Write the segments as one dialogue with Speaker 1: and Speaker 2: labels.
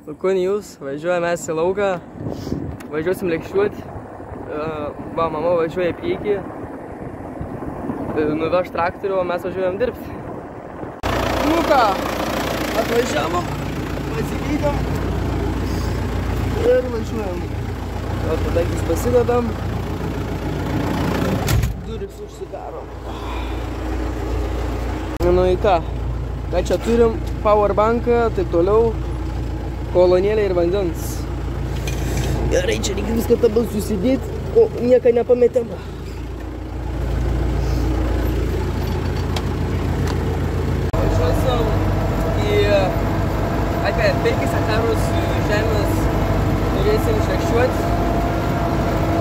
Speaker 1: Kur jūs, važiuojame mes į lauką, važiuosim lėkščiuoti. Va, mama važiuoja į priekį, nuveš traktorių, o mes važiuojam dirbti. Nu ką, atvažiavom, pasikeitėm ir važiuojam. O tada akis pasidedam, durys užsidarom. Nu į ką čia turim, powerbanką, taip toliau, kolonėlę ir vandens. Gerai, čia reikia viską tabal susidėti, o nieką nepametėm. Važiuosim į apie 5 hektarus žemės turėsim išlėkščiuoti.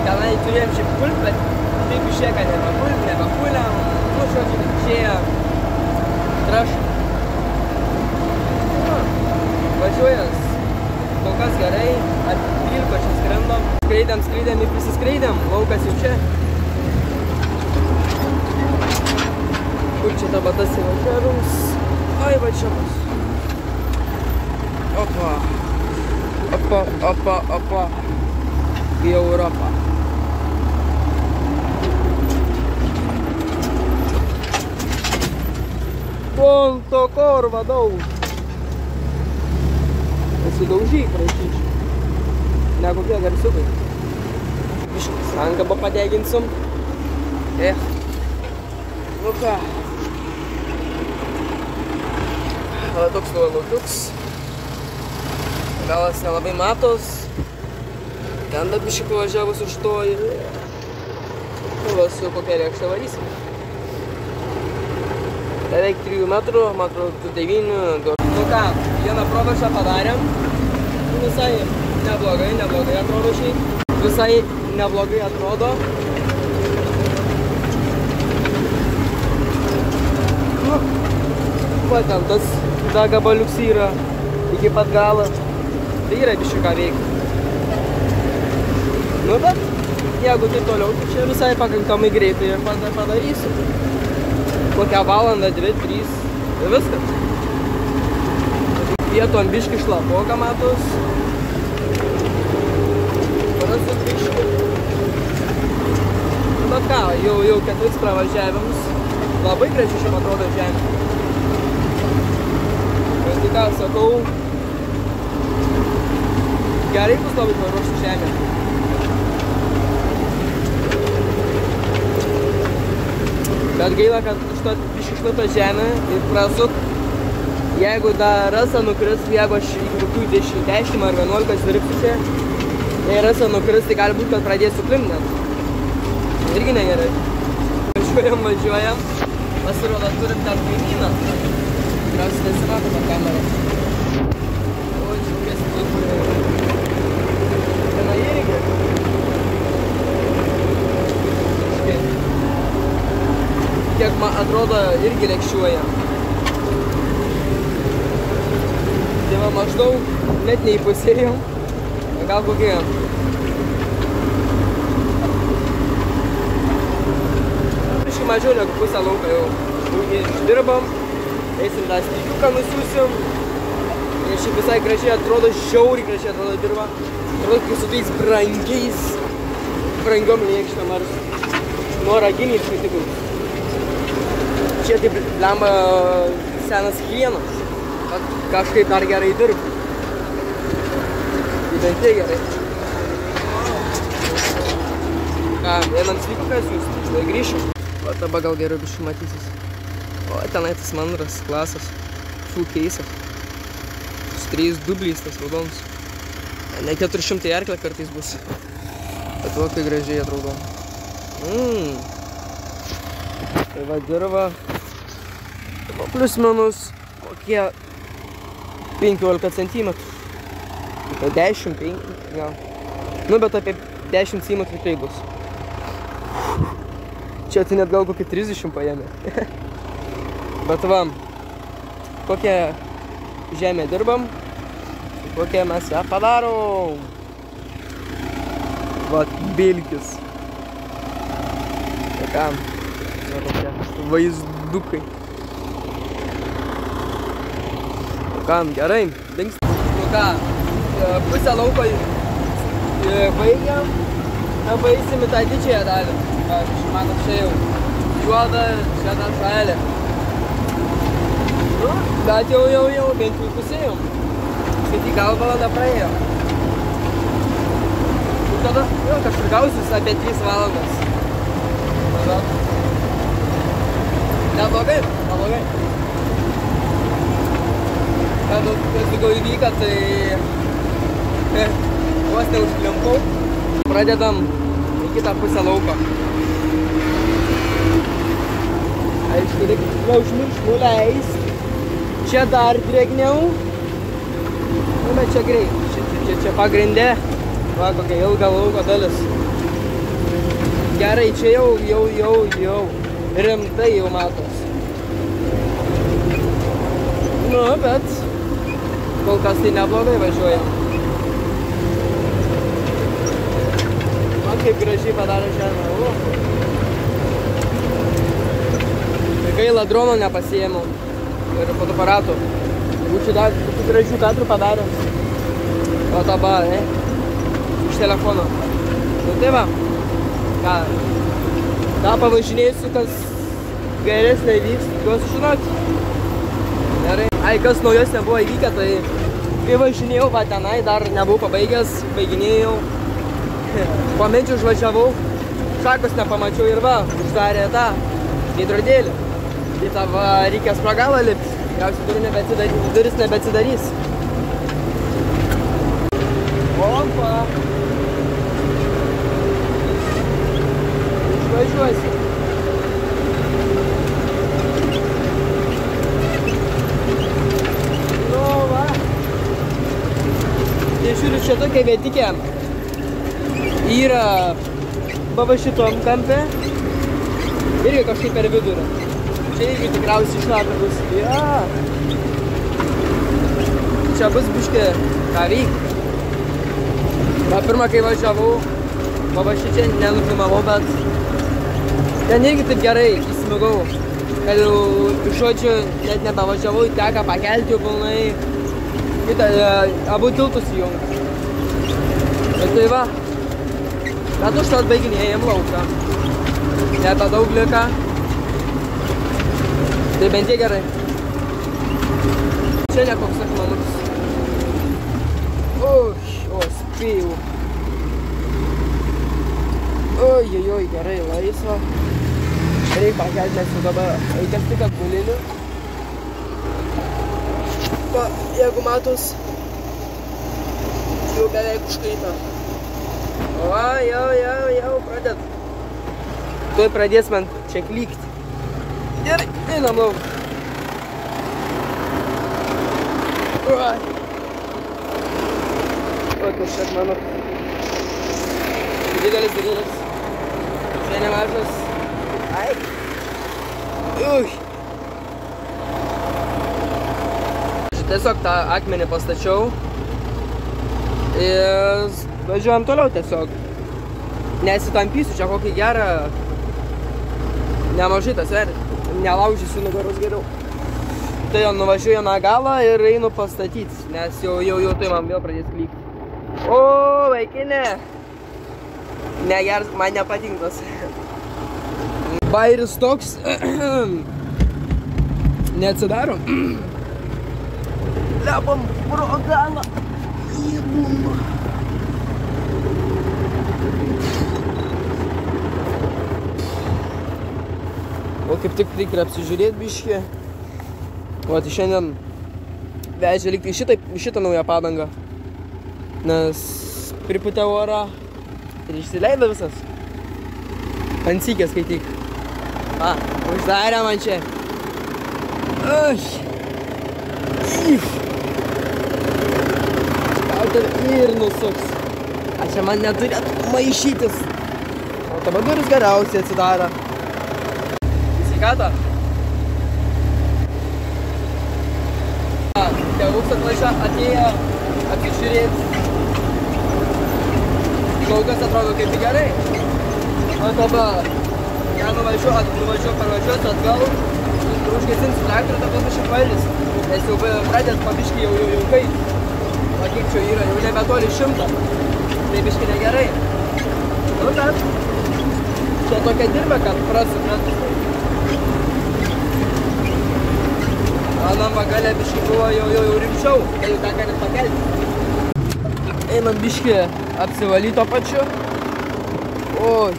Speaker 1: Tenai turėjom šiaip pult, bet taip išėjo, kad nebepuliam. Nu, žodžiu, išėjo trašą. Važiuojas kol kas gerai, ar 12 čia skrendam. Skraidėm ir prisiskreidėm, laukas jau čia. Kur čia dabar tas įvažiavus? Ai, va čia bus. Opa. Opa. Į Europą. Ponto korva daug. Pasidaužyk, prašyčiau. Ne kokie garsiukai. Biškas rankabą padeginsim. Nu ką. Toks nuolaukiuks. Galas nelabai matos. Ten dar biškai važiavus už to ir... Va su kokia lėkštė varysim. Beveik 3 metrų, man atrodo 9. Nu ką, vieną proveržą padarėm. Visai neblogai atrodo šiaip. Visai neblogai atrodo. Nu, va ten tas gabaliuks yra iki pat galo. Tai yra biškai ką veikti. Nu bet, jeigu tai toliau, tai čia visai pakankamai greitai ir padarysiu. Kokią valandą, 2, 3 ir viskas. Vieton biški šlapoka matos. Parasu biški. Bet ką, jau 4 pravažiavimus. Labai gražiai šiam atrodo žemė. Bet tai ką sakau, gerai bus labai paruošti žemė. Bet gaila, kad šitą biški šlapą žemę ir prasuk. Jeigu dar rasa nukris, jeigu aš iki kokių 10 ar 11 dirbsiu čia, jei rasa nukris, tai gali būt, kad pradėsiu klimt net. Irgi negerai. Važiuojam. Pasirodo, turim ten kaimyną. Tikriausiai nesimato per kamerą. O, džiaugiasi taip. Viena irgi. Kiek man atrodo, irgi lėkščiuoja. Tai va maždaug net neįpusėjom, gal kokie. Biškai mažiau negu pusę lauką jau išdirbam, eisim tą strykiuką nusiūsim. Ir šiaip visai gražiai atrodo, žiauriai gražiai atrodo dirba. Atrodo, kai su tais brangiom lėkštėm ar nuo raginiais skaitikais. Čia taip lemba senas hienas. Kažkaip dar gerai dirbu. Tai bent tai gerai. Ką, einam strykiuką siūsti, tada grįšim. O dabar gal geriau biškai matysis. O tenai tas mandras, klasas, full keisas. Su 3 dubliais tas raudonus. Ne 400 arklę kartais bus. Bet va, kai gražiai atrodo. Tai va dirba. Plius minus kokie 15 centimetrų. Apie 10, 5, gal. Nu, bet apie 10 centimetrų tai bus. Čia tai net gal kokį 30 paėmė. Bet va, kokią žemę dirbam, kokią mes ją padarom. Va, bilkis. Tai ką, vaizdukai. Kam gerai, dings. Nu ką, pusę lauko baigiam, baisim į tą didžiąją dalį. Pavyzdžiui, matot, čia jau juoda, čia dar žalė. Bet jau bent jau pusėjom. Skaityk, gal valanda praėjo. Ir tada, kažkur gausis apie 3 valandas. Mažot. Neblogai. Kad daugiau įvyka, tai vos neužklimpau. Pradedam į kitą pusę lauko. Aišku, reikia neužmiršt nuleist. Čia dar drėgniau. Nu, bet čia greit. Čia pagrindė. Va, kokia ilga lauko dalis. Gerai, čia jau. Rimtai jau matos. Nu, bet kol kas tai neblogai važiuojam. Man kaip gražiai padarė žemę. Gaila, drono nepasiėmiau. Ir fotoaparatų. Būčiau dar tokių gražių kadrų padaręs. O dabar, iš telefono. Nu tai va. Ką pavažinėsiu, kas geresnė vyks, tikiuosi žinoti. Gerai. Kas naujos nebuvo įvykę, tai kai važinėjau, va tenai, dar nebuvau pabaigęs, baiginėjau. Po minčių užvažiavau, šakos nepamačiau ir va, uždarė tą veidrodėlį. Tai tą va, reikės pro galą lipti, tikriausiai duris nebeatsidarys. Opa! Važiuosi. Nu, va. Tai žiūriu, čia tokia vietikė. Yra va šitom kampe. Irgi kažkaip per vidurį. Čia irgi tikriausiai šlapia bus. Ja. Čia bus biškė ką veikti. Va, pirmą, kai važiavau, va šičia nenufilmavau, bet ten irgi taip gerai įsmigau, kad jau iš žodžiu net nebavažiavau, teka pakelti jau pilnai, abu tiltus įjungti. Bet tai va, bet užtat baiginėjam lauką. Nebe daug lika, tai bent tiek gerai. Čia nekoks akmenus. O, spėjau. Oi, gerai, laisva. Reikia pakelti, nes jau dabar reikas tik atgulinių. Va, jeigu matos, jau beveik užkaita. Va, jau pradėt. Tuoj pradės man čia klykti. Gerai, einam lauk. O, kur šiek mano. Didelis. Čia nemažas. Ai. Tiesiog tą akmenį pastačiau. Ir važiuojam toliau tiesiog. Nesitampysiu, čia kokį gerą. Nemažai tas sveria. Nelaužysiu nugaros geriau. Tai jau nuvažiuoju į galą ir einu pastatyti, nes jau tai man vėl pradės klykti. O, vaikinė. Negeras, man nepatinkas. Bairis toks neatsidaro. Lepam pro galą. O kaip tik reikia apsižiūrėti biškį. O tai šiandien vežė likti šitą naują padangą. Nes pripūtė orą ir išsileido visas. Ant sykės skaityk. Uždarė man čia. Gal ir nusuks. Čia man neturėtų maišytis. O tavo duris geriausiai atsidaro. Sveikatą. Tėvus atėjo apsižiūrėti. Kol kas atrodo kaip gerai. O dabar parvažiuosiu atgal, užgesinsiu traktorių, tada bus išvalis. Nes jau pradėt pabiškį jau kaip. O kiek čia yra, jau nebetoli 100. Tai biškai negerai. Nu, bet čia tokia dirba, kad prasuprat. Anam vagalė biškai buvo jau rimčiau, tai jau teka net pakelti. Einam biškai apsivalyti to pačiu. Oi.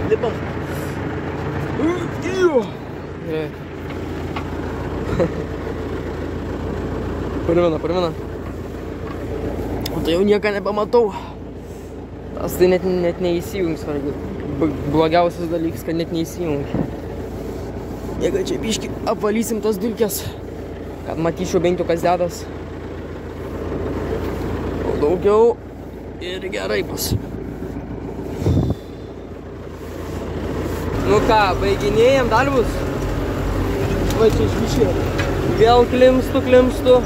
Speaker 1: Lipam. Parvina. O tai jau nieką nepamatau. Tas tai net neįsijungs. Blogiausias dalykas, kad net neįsijungia. Jeigu čia biškį apvalysim tas dulkes, kad matyčiau bent jau kas dedas. O daugiau ir gerai bus. Nu ką, baiginėjam darbus. Va čia išvišė. Vėl klimstu.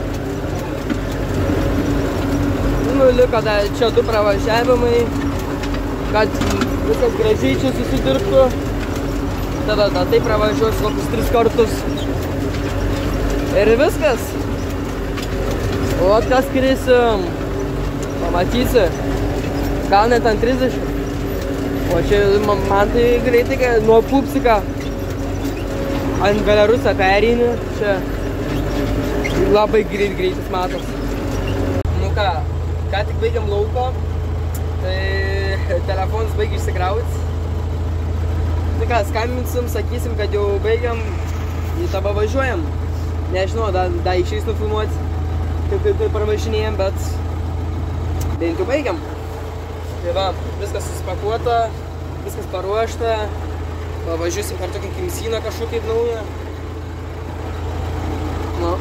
Speaker 1: Nu, liko dar čia 2 pravažiavimai, kad viskas gražiai čia susidirbtų. Tada taip pravažiuosiu kokius 3 kartus. Ir viskas. O kas skrisim, pamatysi. Gal net ant 30. O čia man tai greitai, kad nuo Pupsika ant Belarusą pereini. Čia labai greitas matas. Nu ką tik baigiam lauko. Tai telefonas baigia išsikrauti. Tai ką, skambinsim, sakysim, kad jau baigiam, į tabą važiuojam. Nežinau, dar išeis nufilmuoti, kaip pravažinėjam, bet bent jau baigiam. Tai va, viskas susipakuota, viskas paruošta. Važiuosim per tokį kimsyną kažkokį naują. Nu,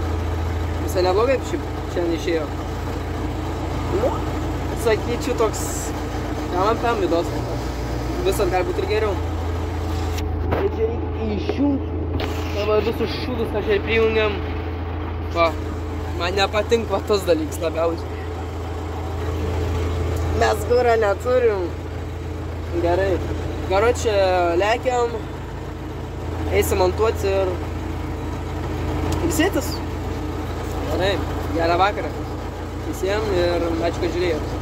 Speaker 1: visai neblogai šiandien išėjo. Nu, sakyčiau toks, pam vidos. Visat gali būti ir geriau. Tai čia reikia išjungti. Dabar visus šūdus kažkaip prijungiam. Va, man nepatinka tas dalykas labiausiai. Mes kurą neturim. Gerai. Karočią lekiam. Eisim montuoti ir ilsėtis. Gerai. Gerą vakarą. Visiems ir ačiū, kad žiūrėjot.